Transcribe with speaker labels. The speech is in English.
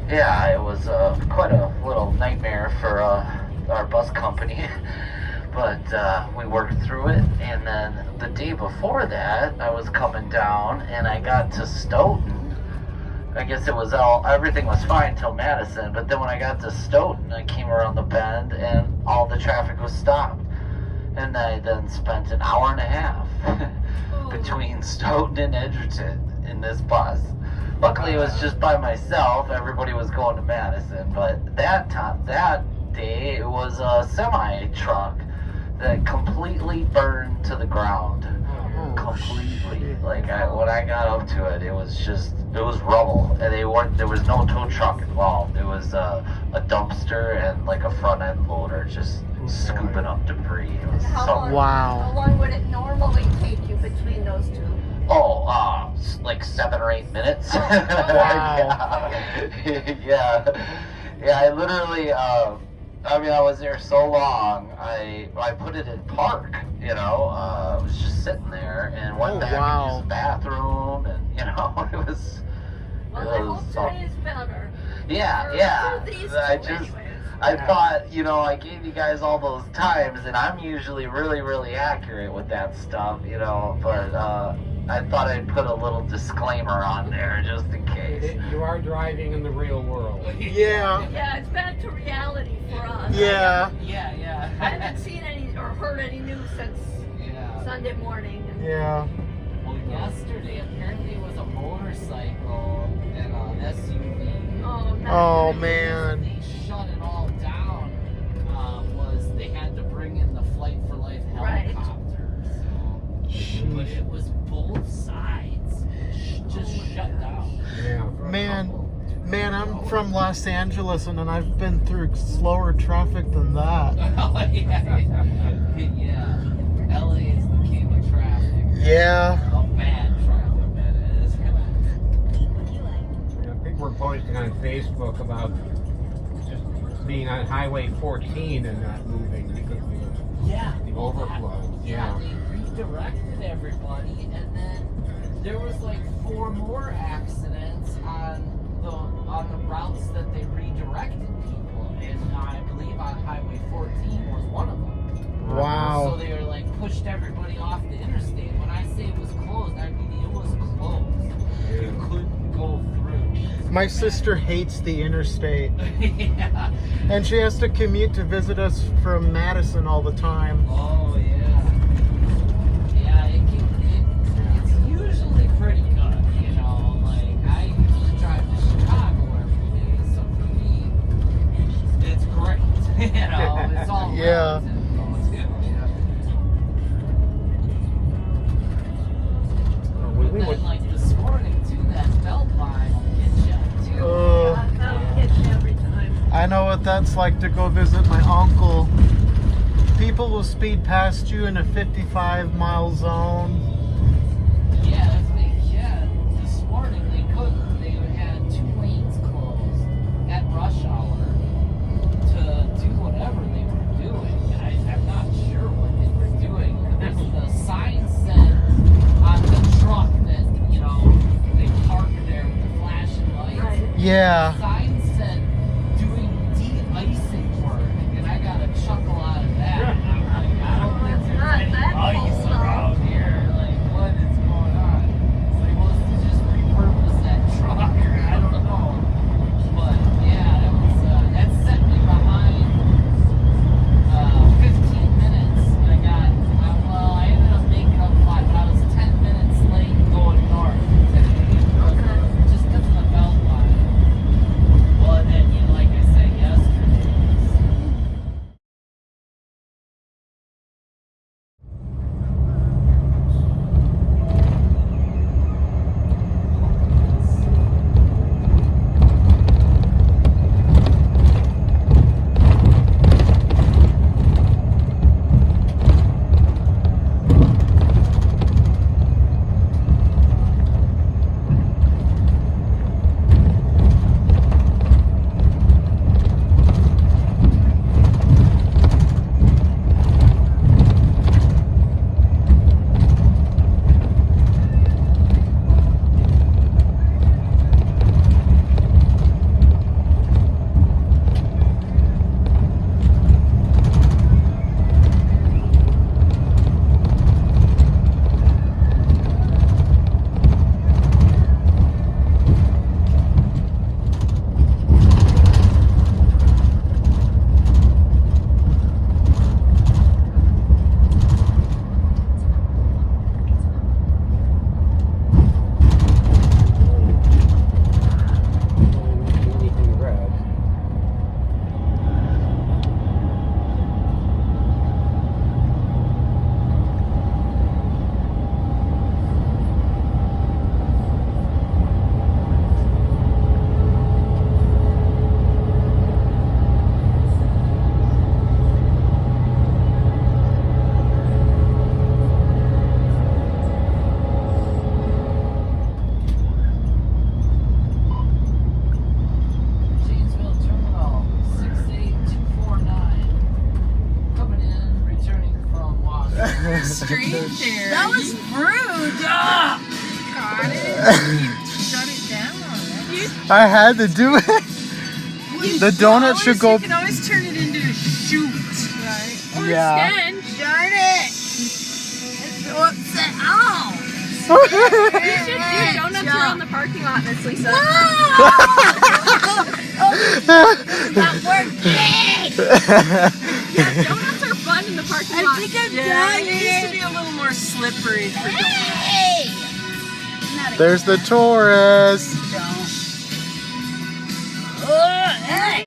Speaker 1: Yeah, it was quite a little nightmare for our bus company, but we worked through it. And then the day before that, I was coming down and I got to Stoughton. I guess it was everything was fine till Madison, but then when I got to Stoughton, I came around the bend and all the traffic was stopped. And I then spent an hour and a half between Stoughton and Edgerton in this bus. Luckily, it was just by myself. Everybody was going to Madison, but that day, it was a semi-truck that completely burned to the ground. Completely. Like, when I got up to it, it was rubble. And there was no tow truck involved. It was a dumpster and like a front end loader just scooping up debris. It was
Speaker 2: Wow.
Speaker 3: How long would it normally take you between those two?
Speaker 1: Like 7 or 8 minutes.
Speaker 2: Wow.
Speaker 1: Yeah, I literally, I was there so long, I put it in park, I was just sitting there and went back and used the bathroom and, it was...
Speaker 3: Well, I hope today is better.
Speaker 1: Yeah. I
Speaker 3: Yeah.
Speaker 1: thought, I gave you guys all those times, and I'm usually really, really accurate with that stuff, but I thought I'd put a little disclaimer on there just in case.
Speaker 4: You are driving in the real world.
Speaker 2: Yeah.
Speaker 3: Yeah, it's back to reality for us.
Speaker 2: Yeah.
Speaker 3: I haven't seen any or heard any news since Sunday morning.
Speaker 2: Yeah.
Speaker 5: Well, yesterday apparently it was a motorcycle and a SUV.
Speaker 2: Oh, man.
Speaker 5: They shut it all down. They had to bring in the Flight for Life helicopter. So, but it was both sides just shut down.
Speaker 4: Yeah.
Speaker 2: Man, I'm from Los Angeles and I've been through slower traffic than that.
Speaker 5: Oh, yeah. LA is the king of traffic.
Speaker 2: Yeah.
Speaker 5: How bad traffic that is.
Speaker 4: People were posting on Facebook about just being on Highway 14 and not moving because of the overflow.
Speaker 5: Yeah, they redirected everybody, and then there was like 4 more accidents on the routes that they redirected people, and I believe on Highway 14 was one of them.
Speaker 2: Wow.
Speaker 5: So they were like pushed everybody off the interstate. When I say it was closed, I mean it was closed. You couldn't go through.
Speaker 2: My sister hates the interstate.
Speaker 5: Yeah.
Speaker 2: And she has to commute to visit us from Madison all the time.
Speaker 5: Oh yeah. Yeah, it's usually pretty good, Like I usually drive to Chicago every day, so for me, it's great. It's all
Speaker 2: Yeah.
Speaker 5: relative. But then, like this morning too, that belt line will get you too.
Speaker 3: That'll hit you every time.
Speaker 2: I know what that's like to go visit my uncle. People will speed past you in a 55-mile zone.
Speaker 5: Yeah, if they can. This morning they couldn't. They had 2 lanes closed at rush hour to do whatever they were doing. I'm not sure what they were doing. Because the sign said on the truck that, they park there with the flashing lights.
Speaker 3: Right.
Speaker 2: Yeah.
Speaker 5: The sign said doing de-icing work. And I
Speaker 6: straight there.
Speaker 3: That was rude. Ah!
Speaker 6: Got it. You shut it down.
Speaker 2: I had to do it. The donut should go.
Speaker 6: You can always turn it into a shoot, right?
Speaker 3: Or
Speaker 2: Yeah.
Speaker 3: stand.
Speaker 6: Darn it!
Speaker 3: What's that? Ow! You should do donuts around the parking lot, Miss Lisa. Not working! Yeah, donuts are fun in the parking lot.
Speaker 6: Yeah, it used to be a little more slippery for donuts.
Speaker 3: Hey!
Speaker 2: There's the Taurus.